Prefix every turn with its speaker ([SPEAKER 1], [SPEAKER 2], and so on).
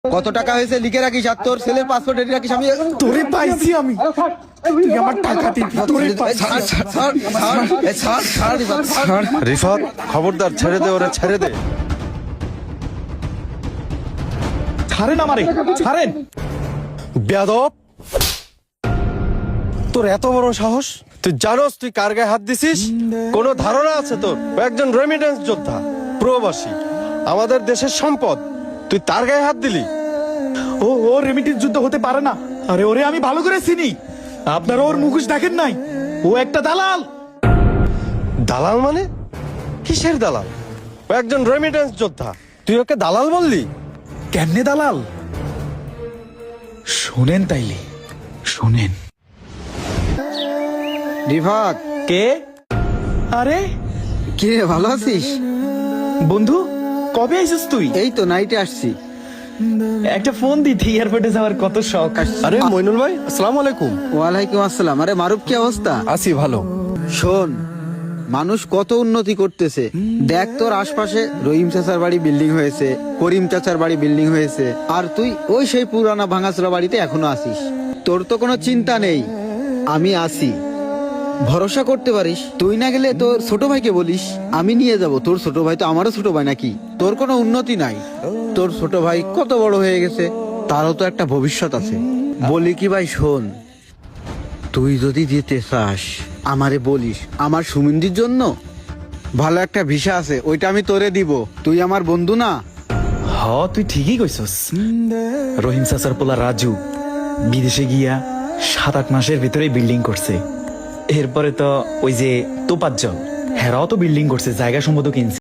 [SPEAKER 1] কত টাকা হয়েছে লিখে রাখিস, আর তোর ছেলের পাসপোর্ট রেডি রাখিস। আমি
[SPEAKER 2] তোরে পাইছি আমি, তুই আমার টাকা দিবি। তোরে
[SPEAKER 3] রিফাত, খবরদার, ছেড়ে দে ওরে, ছেড়ে দে।
[SPEAKER 2] ছাড়েন আমারে, ছাড়েন।
[SPEAKER 3] বেয়াদব, তোর এত বড় সাহস! তুই জানোস তুই কার গায়ে হাত দিছিস? কোনো ধারণা আছে তোর? ও একজন রেমিটেন্স যোদ্ধা, প্রবাসী, আমাদের দেশের সম্পদ। তুই তার গায়ে হাত দিলি?
[SPEAKER 2] ও রেমিটেন্স যুদ্ধ হতে পারে না। আরে ওরে আমি ভালো করে চিনি, আপনারা ওর মুখোশ দেখেন নাই। ও একটা দালাল।
[SPEAKER 3] দালাল মানে? কিসের দালাল? ও একজন রেমিটেন্স যোদ্ধা, তুই ওকে দালাল বললি?
[SPEAKER 2] কেমনে দালাল শোনেন, তাইলে শোনেন।
[SPEAKER 1] রিফাত,
[SPEAKER 2] কে? আরে
[SPEAKER 1] কি রে, ভালো আছিস?
[SPEAKER 2] বন্ধু, কবে আইছিস তুই?
[SPEAKER 1] এই তো নাইটে আসছি।
[SPEAKER 2] একটা ফোন দিতি, এয়ারপোর্টে যাওয়ার কত শখ।
[SPEAKER 3] আরে মইনুল ভাই, আসসালামু আলাইকুম।
[SPEAKER 1] ওয়ালাইকুম আসসালাম। আরে মারুফ, কি অবস্থা?
[SPEAKER 3] আছি ভালো।
[SPEAKER 1] শোন, মানুষ কত উন্নতি করতেছে, দেখ তোর আশপাশে রহিম চাচার বাড়ি বিল্ডিং হয়েছে, করিম চাচার বাড়ি বিল্ডিং হয়েছে, আর তুই ওই সেই পুরানা ভাঙাচোরা বাড়িতে এখনো আসিস। তোর তো কোনো চিন্তা নেই, আমি আছি, ভরসা করতে পারিস। তুই না গেলে তোর ছোট ভাইকে বলিস, আমি নিয়ে যাব। তোর ছোট ভাই তো আমারও ছোট ভাই নাকি? তোর কোনো উন্নতি নাই, তোর ছোট ভাই কত বড় হয়ে গেছে, তারও তো একটা ভবিষ্যৎ আছে। বলি কি ভাই, শোন, তুই যদি যেতে চাস আমারে বলিস। আমার সুমিন্দির জন্য ভালো একটা ভিসা আছে, ওইটা আমি তোরে দিব। তুই আমার বন্ধু না?
[SPEAKER 2] হ, তুই ঠিকই কইছস। রহিম চাচার পোলা রাজু বিদেশে গিয়া 7-8 মাসের ভিতরে বিল্ডিং করছে। এরপরে তো ওই যে তোপাজ্জল, হেরাও তো বিল্ডিং করছে, জায়গা সম্পদ কিনছে।